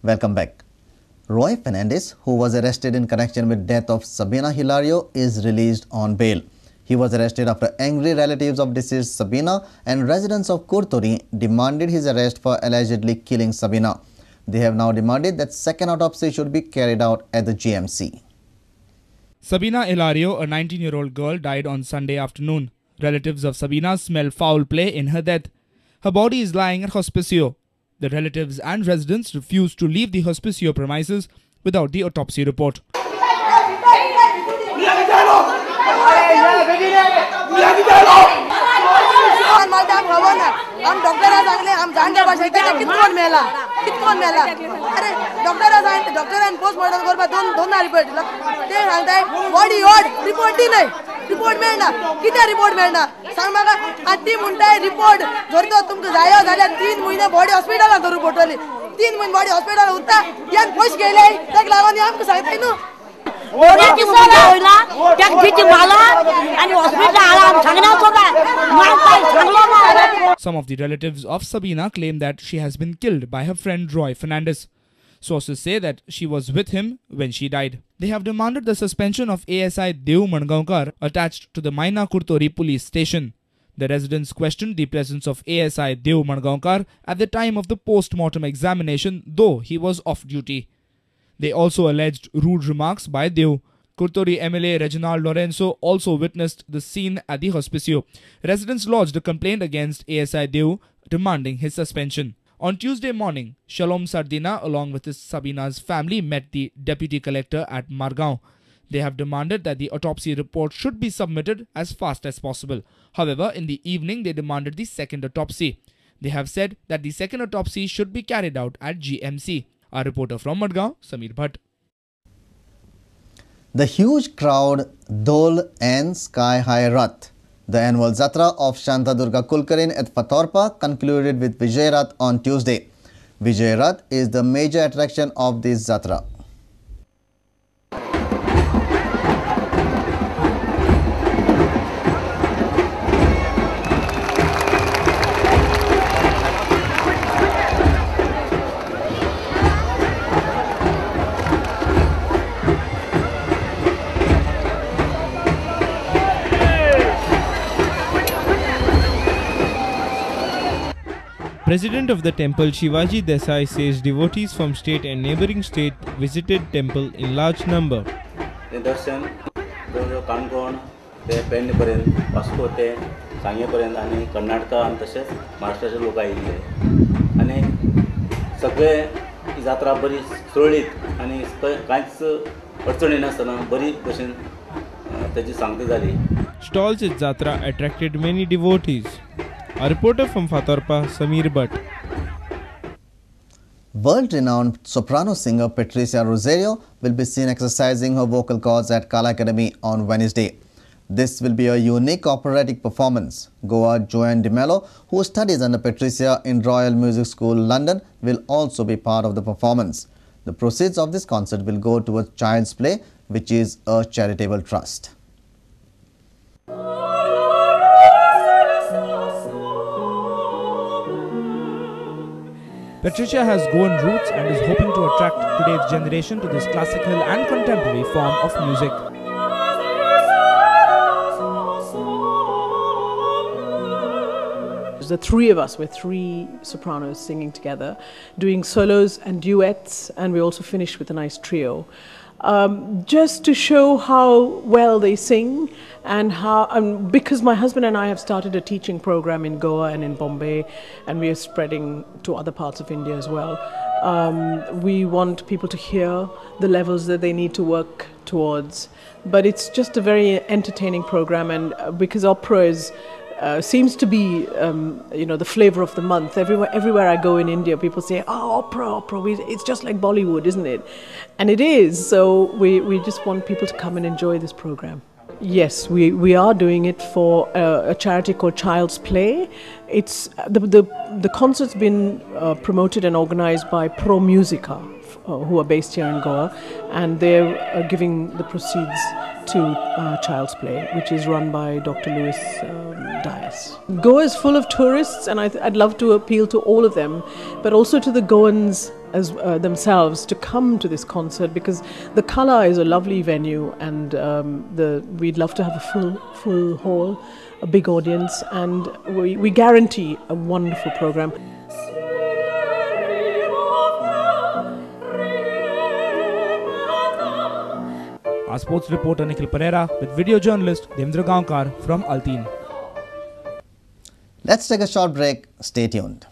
Welcome back. Roy Fernandes, who was arrested in connection with death of Sabina Hilario, is released on bail. He was arrested after angry relatives of deceased Sabina and residents of Kurtori demanded his arrest for allegedly killing Sabina. They have now demanded that second autopsy should be carried out at the GMC. Sabina Hilario, a 19-year-old girl, died on Sunday afternoon. Relatives of Sabina smell foul play in her death. Her body is lying at Hospicio. The relatives and residents refuse to leave the Hospicio premises without the autopsy report. Report मेळना किती report मेळना सांग म्हाका आती म्हणटाय report जर तो तुमकां जायो जाल्यार 3 म्हयने बॉडी हॉस्पिटलांत धरून पडटली 3 म्हयने बॉडी हॉस्पिटलांत उरता यान पयशे गेले ताका लागून आमकां सांगताय न्हू Some of the relatives of Sabina claim that she has been killed by her friend Roy Fernandes. Sources say that she was with him when she died. They have demanded the suspension of ASI Deu Mangaonkar attached to the Maina Kurtori police station. The residents questioned the presence of ASI Deu Mangaonkar at the time of the post-mortem examination, though he was off duty. They also alleged rude remarks by Deu. Kurtori MLA Reginald Lorenzo also witnessed the scene at the Hospicio. Residents lodged a complaint against ASI Deu demanding his suspension. On Tuesday morning, Shalom Sardina along with his Sabina's family met the deputy collector at Margaon. They have demanded that the autopsy report should be submitted as fast as possible. However, in the evening they demanded the second autopsy. They have said that the second autopsy should be carried out at GMC. Our reporter from Margaon, Sameer Bhatt. The huge crowd, Dol and Sky High Rath. The annual Jatra of Shantadurga Kulkarin at Fatorpa concluded with Vijay Rath on Tuesday. Vijay Rath is the major attraction of this Jatra. President of the temple Shivaji Desai says devotees from state and neighbouring state visited temple in large number. दर्शन जवळजवळ काणकोण ते पेडणे पर्यंत Vasco ते सांगे पर्यंत आणि कर्नाटका आणि तसेच महाराष्ट्राचे लोक आयिल्ले आणि सगळे ही जात्रा बरी सुरळीत आणि कांयच अडचणी नासतना बरी भशेन त्याची सांगता जाली. Stalls at Jatra attracted many devotees. A reporter from Fatorpa, Sameer Bhatt. World-renowned soprano singer Patricia Rosario will be seen exercising her vocal cords at Kala Academy on Wednesday. This will be a unique operatic performance. Goa Joanne De Mello, who studies under Patricia in Royal Music School, London, will also be part of the performance. The proceeds of this concert will go towards Child's Play, which is a charitable trust. Patricia has Goan roots and is hoping to attract today's generation to this classical and contemporary form of music. The three of us, we're three sopranos singing together, doing solos and duets, and we also finished with a nice trio. Just to show how well they sing and how, because my husband and I have started a teaching program in Goa and in Bombay, and we are spreading to other parts of India as well. We want people to hear the levels that they need to work towards, but it's just a very entertaining program, and because opera is seems to be, the flavor of the month. Everywhere I go in India, people say, "Oh, opera! It's just like Bollywood, isn't it?" And it is. So we just want people to come and enjoy this program. Yes, we are doing it for a charity called Child's Play. It's the concert's been promoted and organized by Pro Musica who are based here in Goa, and they're giving the proceeds to Child's Play, which is run by Dr. Louis Dias. Goa is full of tourists, and I'd love to appeal to all of them, but also to the Goans as themselves to come to this concert, because the Kala is a lovely venue, and we'd love to have a full hall, a big audience, and we guarantee a wonderful program. Our sports reporter Nikhil Pereira with video journalist Devendra Gaonkar from Altin. Let's take a short break. Stay tuned.